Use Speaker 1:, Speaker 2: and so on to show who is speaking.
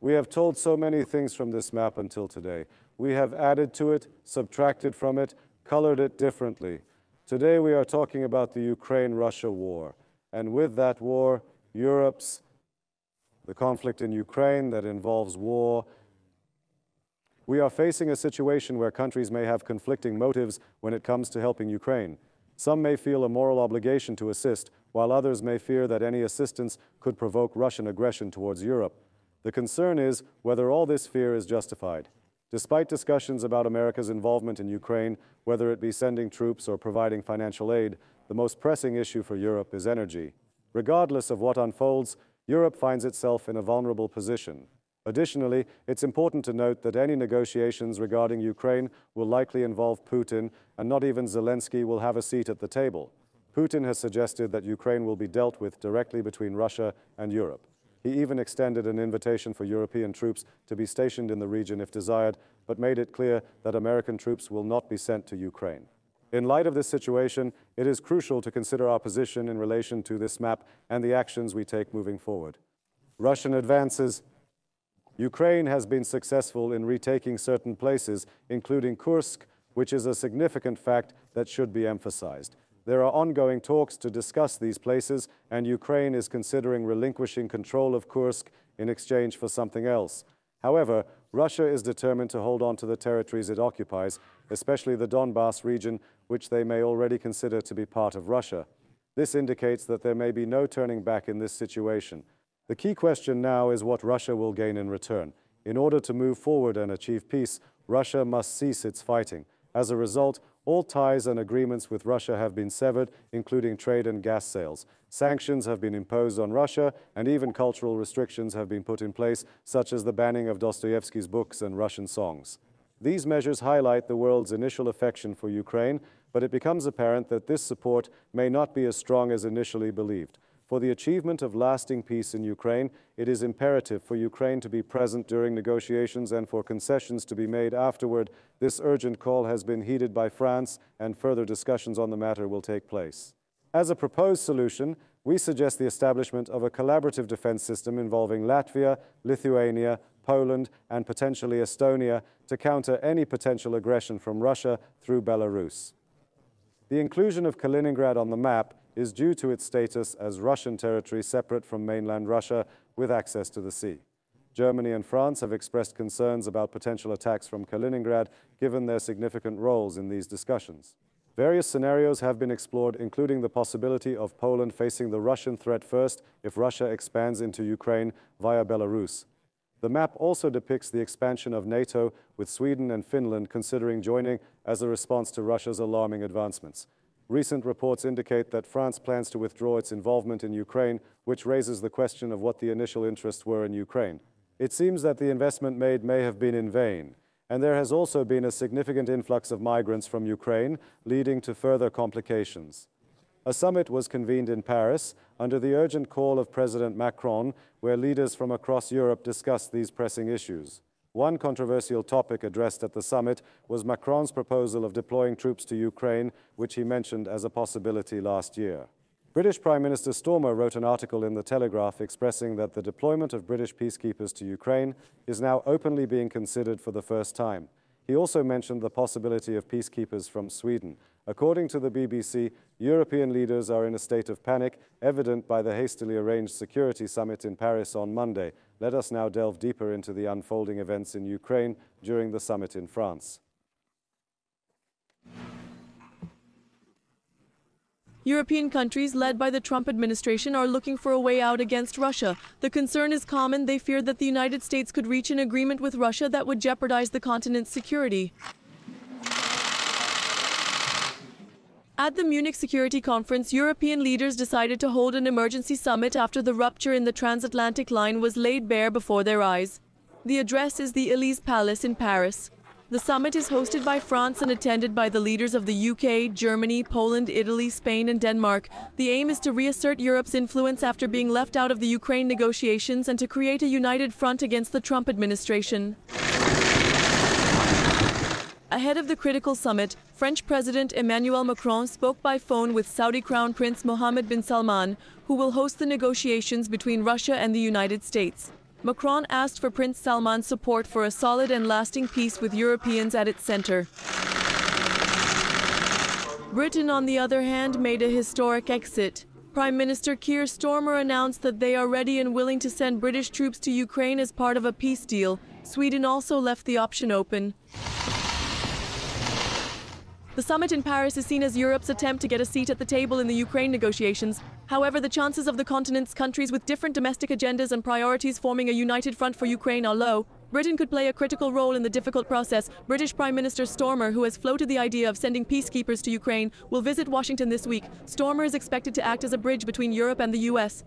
Speaker 1: We have told so many things from this map until today. We have added to it, subtracted from it, colored it differently. Today we are talking about the Ukraine-Russia war. And with that war, the conflict in Ukraine that involves war. We are facing a situation where countries may have conflicting motives when it comes to helping Ukraine. Some may feel a moral obligation to assist, while others may fear that any assistance could provoke Russian aggression towards Europe. The concern is whether all this fear is justified. Despite discussions about America's involvement in Ukraine, whether it be sending troops or providing financial aid, the most pressing issue for Europe is energy. Regardless of what unfolds, Europe finds itself in a vulnerable position. Additionally, it's important to note that any negotiations regarding Ukraine will likely involve Putin, and not even Zelensky will have a seat at the table. Putin has suggested that Ukraine will be dealt with directly between Russia and Europe. He even extended an invitation for European troops to be stationed in the region if desired, but made it clear that American troops will not be sent to Ukraine. In light of this situation, it is crucial to consider our position in relation to this map and the actions we take moving forward. Russian advances. Ukraine has been successful in retaking certain places, including Kursk, which is a significant fact that should be emphasized. There are ongoing talks to discuss these places, and Ukraine is considering relinquishing control of Kursk in exchange for something else. However, Russia is determined to hold on to the territories it occupies, especially the Donbas region, which they may already consider to be part of Russia. This indicates that there may be no turning back in this situation. The key question now is what Russia will gain in return. In order to move forward and achieve peace, Russia must cease its fighting. As a result, all ties and agreements with Russia have been severed, including trade and gas sales. Sanctions have been imposed on Russia, and even cultural restrictions have been put in place, such as the banning of Dostoevsky's books and Russian songs. These measures highlight the world's initial affection for Ukraine, but it becomes apparent that this support may not be as strong as initially believed. For the achievement of lasting peace in Ukraine, it is imperative for Ukraine to be present during negotiations and for concessions to be made afterward. This urgent call has been heeded by France, and further discussions on the matter will take place. As a proposed solution, we suggest the establishment of a collaborative defense system involving Latvia, Lithuania, Poland, and potentially Estonia to counter any potential aggression from Russia through Belarus. The inclusion of Kaliningrad on the map is due to its status as Russian territory separate from mainland Russia with access to the sea. Germany and France have expressed concerns about potential attacks from Kaliningrad, given their significant roles in these discussions. Various scenarios have been explored, including the possibility of Poland facing the Russian threat first if Russia expands into Ukraine via Belarus. The map also depicts the expansion of NATO, with Sweden and Finland considering joining as a response to Russia's alarming advancements. Recent reports indicate that France plans to withdraw its involvement in Ukraine, which raises the question of what the initial interests were in Ukraine. It seems that the investment made may have been in vain, and there has also been a significant influx of migrants from Ukraine, leading to further complications. A summit was convened in Paris under the urgent call of President Macron, where leaders from across Europe discussed these pressing issues. One controversial topic addressed at the summit was Macron's proposal of deploying troops to Ukraine, which he mentioned as a possibility last year. British Prime Minister Starmer wrote an article in The Telegraph expressing that the deployment of British peacekeepers to Ukraine is now openly being considered for the first time. He also mentioned the possibility of peacekeepers from Sweden. According to the BBC, European leaders are in a state of panic, evident by the hastily arranged security summit in Paris on Monday. Let us now delve deeper into the unfolding events in Ukraine during the summit in France.
Speaker 2: European countries led by the Trump administration are looking for a way out against Russia. The concern is common. They fear that the United States could reach an agreement with Russia that would jeopardize the continent's security. At the Munich Security Conference, European leaders decided to hold an emergency summit after the rupture in the transatlantic line was laid bare before their eyes. The address is the Élysée Palace in Paris. The summit is hosted by France and attended by the leaders of the UK, Germany, Poland, Italy, Spain, and Denmark. The aim is to reassert Europe's influence after being left out of the Ukraine negotiations and to create a united front against the Trump administration. Ahead of the critical summit, French President Emmanuel Macron spoke by phone with Saudi Crown Prince Mohammed bin Salman, who will host the negotiations between Russia and the United States. Macron asked for Prince Salman's support for a solid and lasting peace with Europeans at its center. Britain, on the other hand, made a historic exit. Prime Minister Keir Starmer announced that they are ready and willing to send British troops to Ukraine as part of a peace deal. Sweden also left the option open. The summit in Paris is seen as Europe's attempt to get a seat at the table in the Ukraine negotiations. However, the chances of the continent's countries with different domestic agendas and priorities forming a united front for Ukraine are low. Britain could play a critical role in the difficult process. British Prime Minister Starmer, who has floated the idea of sending peacekeepers to Ukraine, will visit Washington this week. Starmer is expected to act as a bridge between Europe and the US.